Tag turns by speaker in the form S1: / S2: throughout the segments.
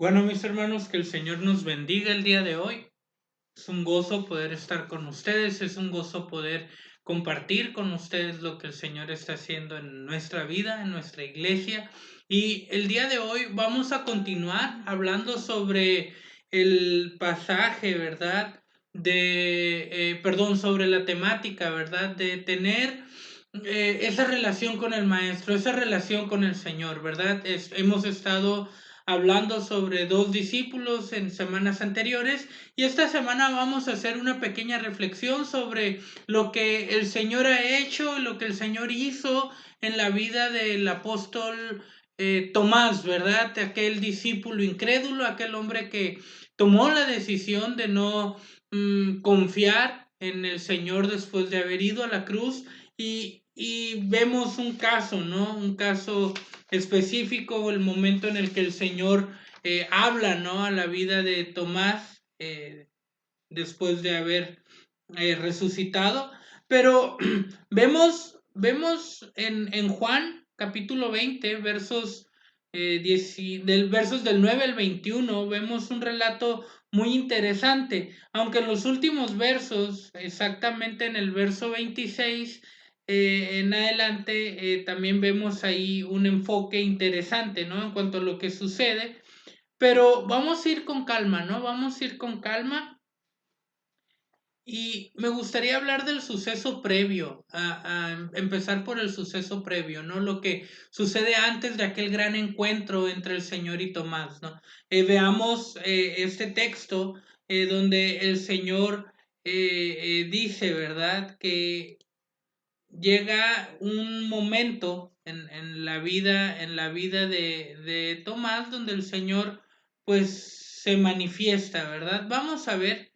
S1: Bueno, mis hermanos, que el Señor nos bendiga el día de hoy. Es un gozo poder estar con ustedes, es un gozo poder compartir con ustedes lo que el Señor está haciendo en nuestra vida, en nuestra iglesia. Y el día de hoy vamos a continuar hablando sobre el pasaje, ¿verdad? Perdón, sobre la temática, ¿verdad? De tener esa relación con el Maestro, esa relación con el Señor, ¿verdad? Hemos estado hablando sobre dos discípulos en semanas anteriores y esta semana vamos a hacer una pequeña reflexión sobre lo que el Señor ha hecho, lo que el Señor hizo en la vida del apóstol Tomás, ¿verdad? Aquel discípulo incrédulo, aquel hombre que tomó la decisión de no confiar en el Señor después de haber ido a la cruz y vemos un caso, ¿no? Un caso específico, el momento en el que el Señor habla, ¿no? A la vida de Tomás después de haber resucitado. Pero vemos en Juan capítulo 20, versos del 9 al 21, vemos un relato muy interesante, aunque en los últimos versos, exactamente en el verso 26, en adelante, también vemos ahí un enfoque interesante, ¿no? En cuanto a lo que sucede, pero vamos a ir con calma, ¿no? Vamos a ir con calma y me gustaría hablar del suceso previo, a empezar por el suceso previo, ¿no? Lo que sucede antes de aquel gran encuentro entre el Señor y Tomás, ¿no? Veamos este texto donde el Señor dice, ¿verdad? Que llega un momento en la vida de Tomás donde el Señor pues se manifiesta, ¿verdad? Vamos a ver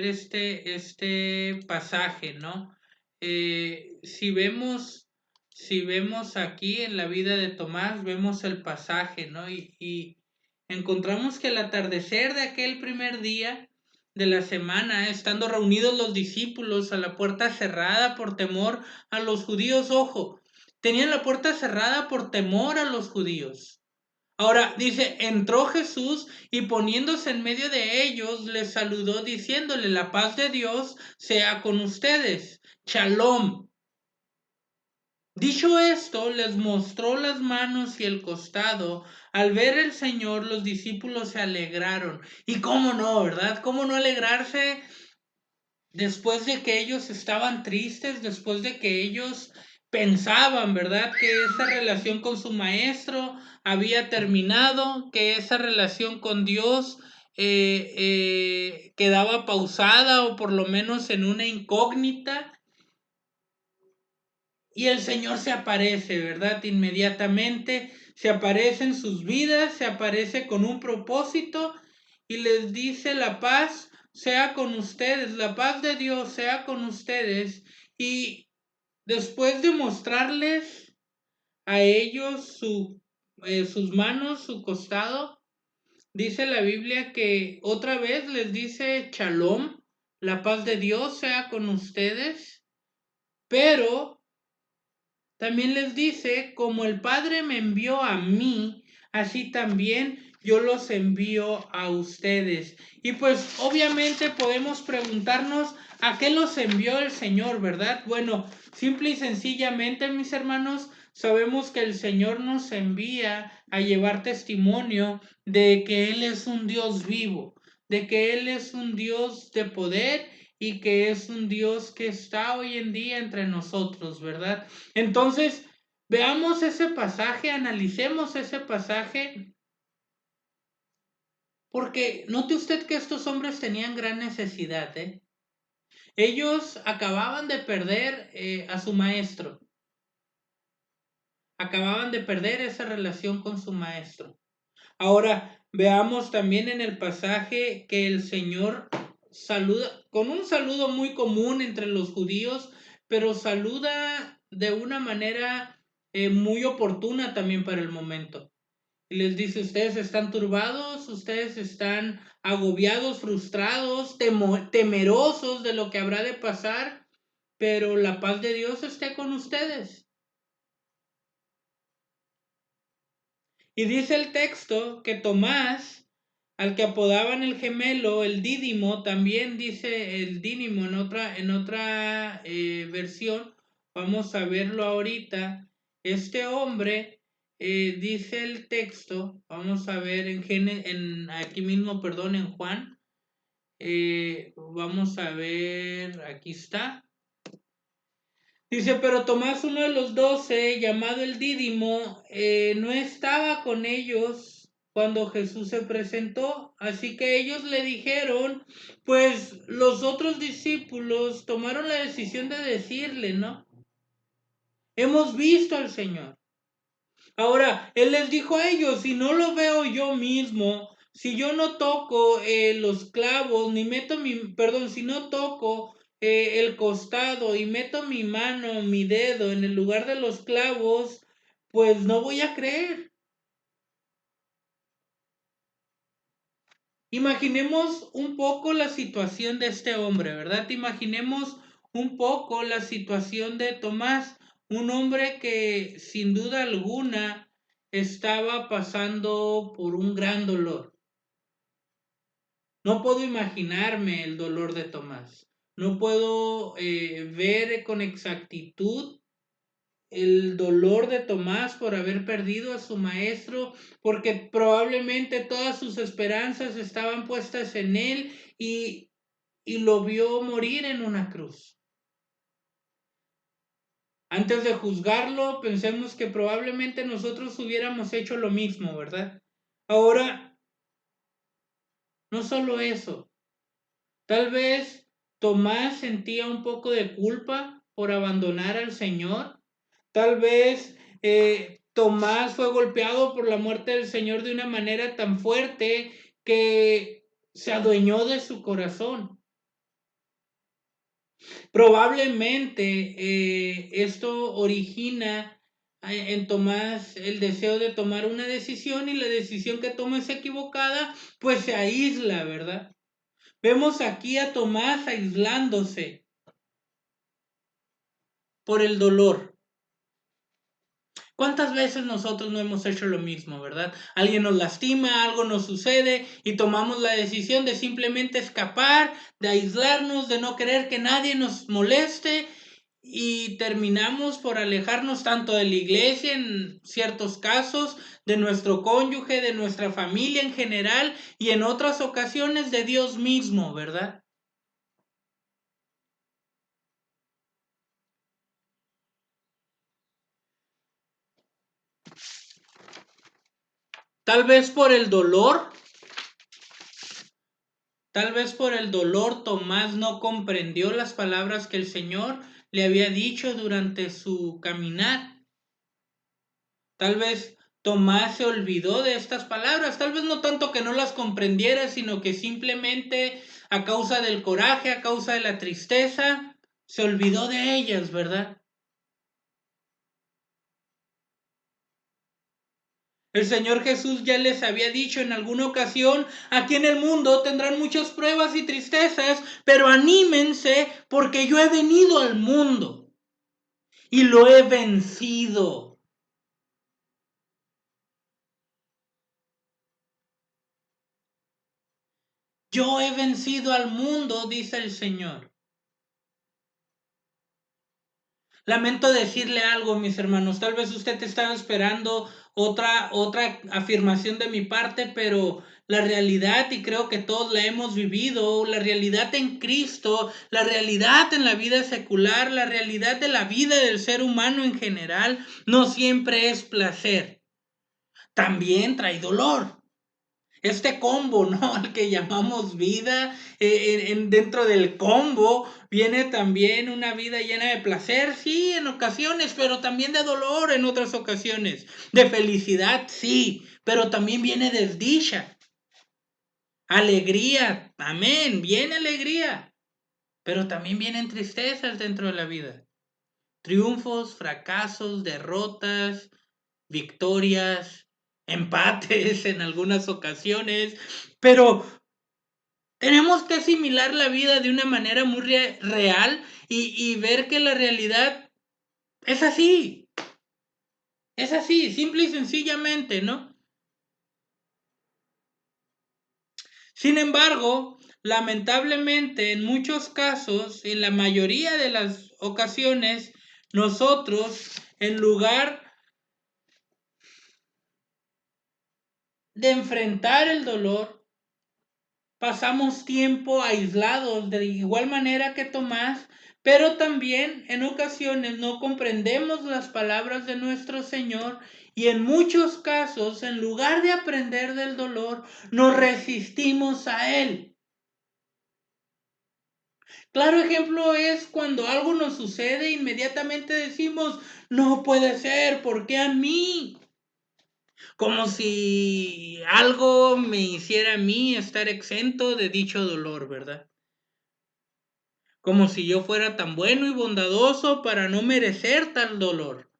S1: este pasaje, ¿no? Si vemos aquí en la vida de Tomás, vemos el pasaje, ¿no? Y encontramos que al atardecer de aquel primer día de la semana, estando reunidos los discípulos a la puerta cerrada por temor a los judíos, ojo, tenían la puerta cerrada por temor a los judíos. Ahora dice, entró Jesús y poniéndose en medio de ellos, les saludó diciéndole, la paz de Dios sea con ustedes. Shalom. Dicho esto, les mostró las manos y el costado. Al ver el Señor, los discípulos se alegraron. Y cómo no, ¿verdad? ¿Cómo no alegrarse después de que ellos estaban tristes, después de que ellos pensaban, ¿verdad? Que esa relación con su maestro había terminado, que esa relación con Dios quedaba pausada o por lo menos en una incógnita. Y el Señor se aparece, ¿verdad? Inmediatamente se aparece en sus vidas, se aparece con un propósito y les dice la paz sea con ustedes, la paz de Dios sea con ustedes. Y después de mostrarles a ellos sus manos, su costado, dice la Biblia que otra vez les dice Shalom, la paz de Dios sea con ustedes, pero también les dice, como el Padre me envió a mí, así también yo los envío a ustedes. Y pues obviamente podemos preguntarnos a qué los envió el Señor, ¿verdad? Bueno, simple y sencillamente, mis hermanos, sabemos que el Señor nos envía a llevar testimonio de que Él es un Dios vivo, de que Él es un Dios de poder y que es un Dios que está hoy en día entre nosotros, ¿verdad? Entonces, veamos ese pasaje, analicemos ese pasaje, porque note usted que estos hombres tenían gran necesidad, ¿eh? Ellos acababan de perder a su maestro, acababan de perder esa relación con su maestro. Ahora, veamos también en el pasaje que el Señor saluda con un saludo muy común entre los judíos, pero saluda de una manera muy oportuna también para el momento. Y les dice, ustedes están turbados, ustedes están agobiados, frustrados, temerosos de lo que habrá de pasar, pero la paz de Dios esté con ustedes. Y dice el texto que Tomás, al que apodaban el gemelo, el Dídimo, también dice el Dínimo en otra versión, vamos a verlo ahorita. Este hombre, dice el texto, vamos a ver aquí mismo, perdón, en Juan, vamos a ver, aquí está. Dice, pero Tomás, uno de los 12, llamado el Dídimo, no estaba con ellos cuando Jesús se presentó. Así que ellos le dijeron, pues los otros discípulos tomaron la decisión de decirle, ¿no? Hemos visto al Señor. Ahora, Él les dijo a ellos, si no lo veo yo mismo, si yo no toco los clavos, ni meto si no toco el costado y meto mi mano, mi dedo en el lugar de los clavos, pues no voy a creer. Imaginemos un poco la situación de este hombre, ¿verdad? Imaginemos un poco la situación de Tomás, un hombre que sin duda alguna estaba pasando por un gran dolor. No puedo imaginarme el dolor de Tomás. No puedo ver con exactitud el dolor de Tomás por haber perdido a su maestro, porque probablemente todas sus esperanzas estaban puestas en él y lo vio morir en una cruz. Antes de juzgarlo, pensemos que probablemente nosotros hubiéramos hecho lo mismo, ¿verdad? Ahora, no solo eso, tal vez Tomás sentía un poco de culpa por abandonar al Señor. Tal vez Tomás fue golpeado por la muerte del Señor de una manera tan fuerte que se adueñó de su corazón. Probablemente esto origina en Tomás el deseo de tomar una decisión, y la decisión que toma es equivocada, pues se aísla, ¿verdad? Vemos aquí a Tomás aislándose por el dolor. ¿Cuántas veces nosotros no hemos hecho lo mismo, verdad? Alguien nos lastima, algo nos sucede y tomamos la decisión de simplemente escapar, de aislarnos, de no querer que nadie nos moleste, y terminamos por alejarnos tanto de la iglesia en ciertos casos, de nuestro cónyuge, de nuestra familia en general, y en otras ocasiones de Dios mismo, ¿verdad? Tal vez por el dolor Tal vez por el dolor Tomás no comprendió las palabras que el Señor le había dicho durante su caminar. Tal vez Tomás se olvidó de estas palabras, tal vez no tanto que no las comprendiera, sino que simplemente a causa del coraje, a causa de la tristeza, se olvidó de ellas, ¿verdad? El Señor Jesús ya les había dicho en alguna ocasión, aquí en el mundo tendrán muchas pruebas y tristezas, pero anímense porque yo he venido al mundo y lo he vencido. Yo he vencido al mundo, dice el Señor. Lamento decirle algo, mis hermanos. Tal vez usted estaba esperando otra afirmación de mi parte, pero la realidad, y creo que todos la hemos vivido, la realidad en Cristo, la realidad en la vida secular, la realidad de la vida del ser humano en general, no siempre es placer. También trae dolor. Este combo, ¿no? Al que llamamos vida, dentro del combo viene también una vida llena de placer, sí, en ocasiones, pero también de dolor en otras ocasiones, de felicidad, sí, pero también viene desdicha, alegría, amén, viene alegría, pero también vienen tristezas dentro de la vida, triunfos, fracasos, derrotas, victorias, empates en algunas ocasiones, pero tenemos que asimilar la vida de una manera muy real y ver que la realidad es así, simple y sencillamente, ¿no? Sin embargo, lamentablemente, en muchos casos, en la mayoría de las ocasiones, nosotros, en lugar de enfrentar el dolor, pasamos tiempo aislados de igual manera que Tomás, pero también en ocasiones no comprendemos las palabras de nuestro Señor y en muchos casos, en lugar de aprender del dolor, nos resistimos a él. Claro ejemplo es cuando algo nos sucede, inmediatamente decimos, no puede ser, ¿por qué a mí? Como si algo me hiciera a mí estar exento de dicho dolor, ¿verdad? Como si yo fuera tan bueno y bondadoso para no merecer tal dolor.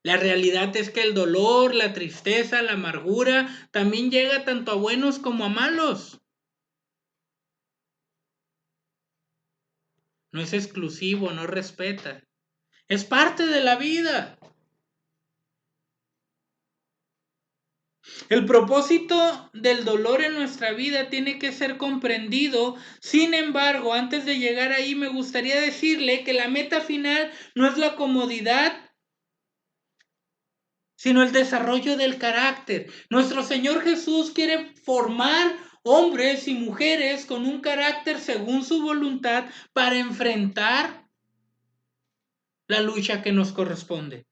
S1: La realidad es que el dolor, la tristeza, la amargura también llega tanto a buenos como a malos. No es exclusivo, no respeta. Es parte de la vida. El propósito del dolor en nuestra vida tiene que ser comprendido. Sin embargo, antes de llegar ahí, me gustaría decirle que la meta final no es la comodidad, sino el desarrollo del carácter. Nuestro Señor Jesús quiere formar hombres y mujeres con un carácter según su voluntad para enfrentar la lucha que nos corresponde.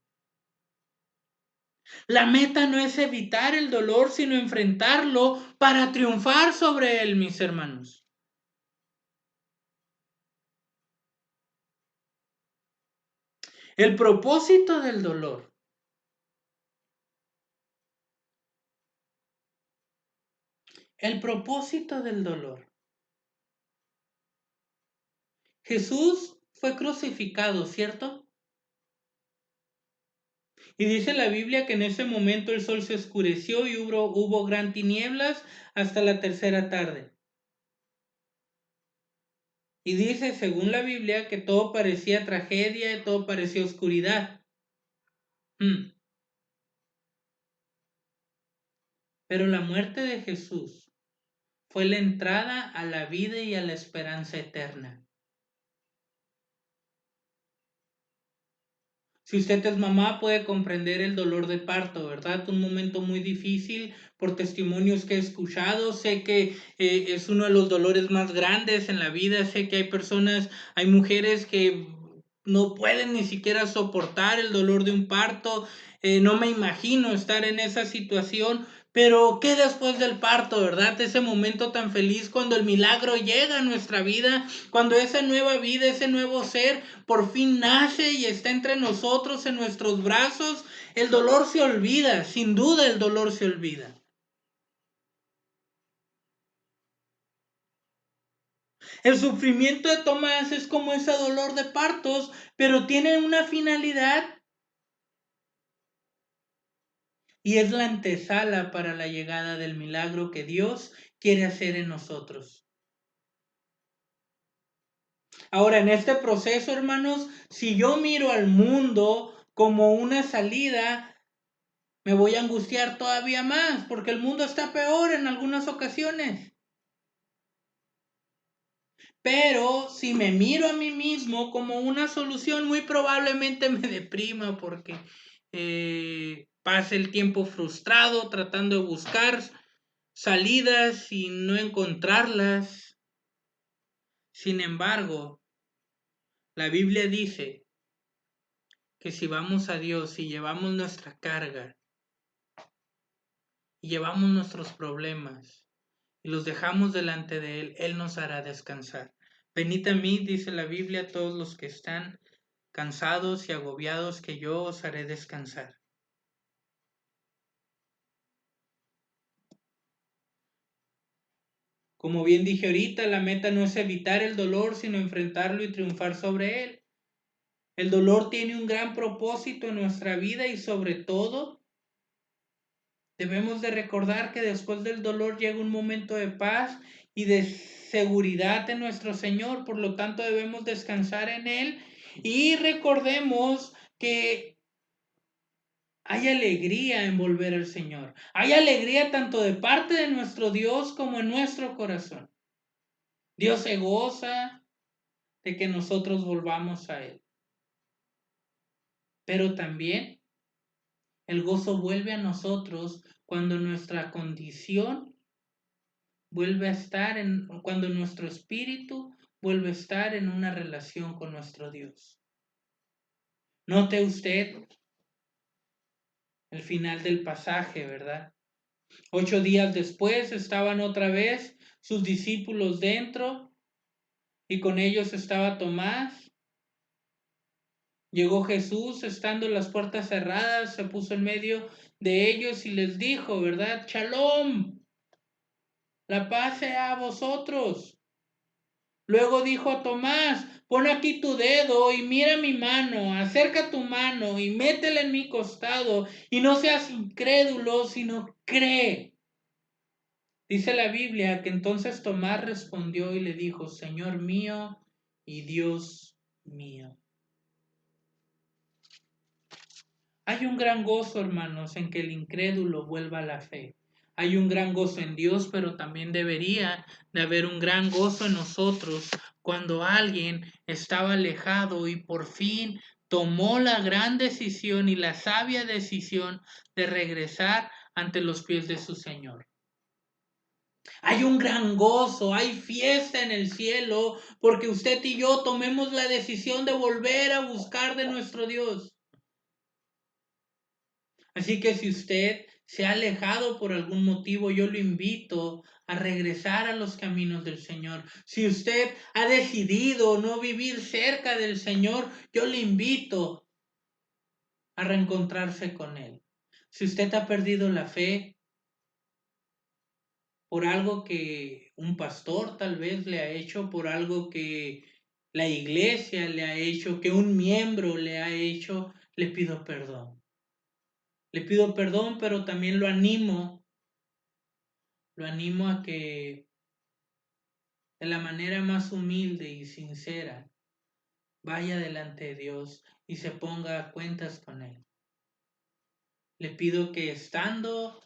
S1: La meta no es evitar el dolor, sino enfrentarlo para triunfar sobre él, mis hermanos. El propósito del dolor. El propósito del dolor. Jesús fue crucificado, ¿cierto? Y dice la Biblia que en ese momento el sol se oscureció y hubo gran tinieblas hasta la tercera tarde. Y dice, según la Biblia, que todo parecía tragedia y todo parecía oscuridad. Pero la muerte de Jesús fue la entrada a la vida y a la esperanza eterna. Si usted es mamá, puede comprender el dolor de parto, ¿verdad? Un momento muy difícil por testimonios que he escuchado. Sé que es uno de los dolores más grandes en la vida. Sé que hay personas, hay mujeres que no pueden ni siquiera soportar el dolor de un parto. No me imagino estar en esa situación. Pero ¿qué después del parto, verdad? Ese momento tan feliz cuando el milagro llega a nuestra vida, cuando esa nueva vida, ese nuevo ser por fin nace y está entre nosotros en nuestros brazos, el dolor se olvida, sin duda el dolor se olvida. El sufrimiento de Tomás es como ese dolor de partos, pero tiene una finalidad y es la antesala para la llegada del milagro que Dios quiere hacer en nosotros. Ahora, en este proceso, hermanos, si yo miro al mundo como una salida, me voy a angustiar todavía más, porque el mundo está peor en algunas ocasiones. Pero si me miro a mí mismo como una solución, muy probablemente me deprima porque pase el tiempo frustrado tratando de buscar salidas y no encontrarlas. Sin embargo, la Biblia dice que si vamos a Dios y llevamos nuestra carga y llevamos nuestros problemas y los dejamos delante de Él, Él nos hará descansar. Venid a mí, dice la Biblia, todos los que están cansados y agobiados, que yo os haré descansar. Como bien dije ahorita, la meta no es evitar el dolor, sino enfrentarlo y triunfar sobre él. El dolor tiene un gran propósito en nuestra vida y sobre todo debemos de recordar que después del dolor llega un momento de paz y de seguridad en nuestro Señor. Por lo tanto, debemos descansar en Él y recordemos que Hay alegría en volver al Señor. Hay alegría tanto de parte de nuestro Dios como en nuestro corazón. Dios se goza de que nosotros volvamos a Él. Pero también el gozo vuelve a nosotros cuando nuestra condición vuelve a estar cuando nuestro espíritu vuelve a estar en una relación con nuestro Dios. Note usted el final del pasaje, ¿verdad? 8 días después estaban otra vez sus discípulos dentro y con ellos estaba Tomás. Llegó Jesús, estando las puertas cerradas, se puso en medio de ellos y les dijo, ¿verdad? Shalom, la paz sea a vosotros. Luego dijo a Tomás, pon aquí tu dedo y mira mi mano, acerca tu mano y métela en mi costado y no seas incrédulo, sino cree. Dice la Biblia que entonces Tomás respondió y le dijo, Señor mío y Dios mío. Hay un gran gozo, hermanos, en que el incrédulo vuelva a la fe. Hay un gran gozo en Dios, pero también debería de haber un gran gozo en nosotros cuando alguien estaba alejado y por fin tomó la gran decisión y la sabia decisión de regresar ante los pies de su Señor. Hay un gran gozo, hay fiesta en el cielo, porque usted y yo tomemos la decisión de volver a buscar de nuestro Dios. Así que si usted se ha alejado por algún motivo, yo lo invito a regresar a los caminos del Señor. Si usted ha decidido no vivir cerca del Señor, yo le invito a reencontrarse con Él. Si usted ha perdido la fe por algo que un pastor tal vez le ha hecho, por algo que la iglesia le ha hecho, que un miembro le ha hecho, le pido perdón. Le pido perdón, pero también lo animo a que de la manera más humilde y sincera vaya delante de Dios y se ponga a cuentas con Él. Le pido que estando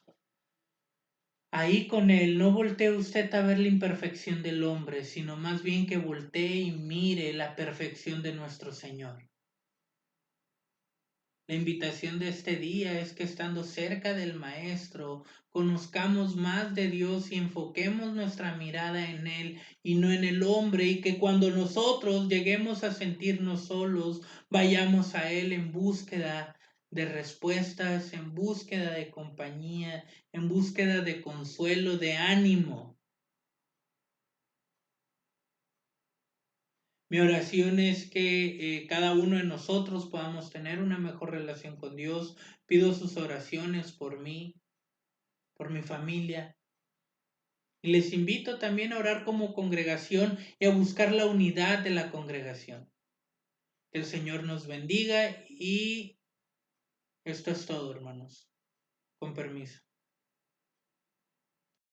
S1: ahí con Él, no voltee usted a ver la imperfección del hombre, sino más bien que voltee y mire la perfección de nuestro Señor. La invitación de este día es que estando cerca del Maestro, conozcamos más de Dios y enfoquemos nuestra mirada en Él y no en el hombre, y que cuando nosotros lleguemos a sentirnos solos, vayamos a Él en búsqueda de respuestas, en búsqueda de compañía, en búsqueda de consuelo, de ánimo. Mi oración es que cada uno de nosotros podamos tener una mejor relación con Dios. Pido sus oraciones por mí, por mi familia. Y les invito también a orar como congregación y a buscar la unidad de la congregación. Que el Señor nos bendiga y esto es todo, hermanos. Con permiso.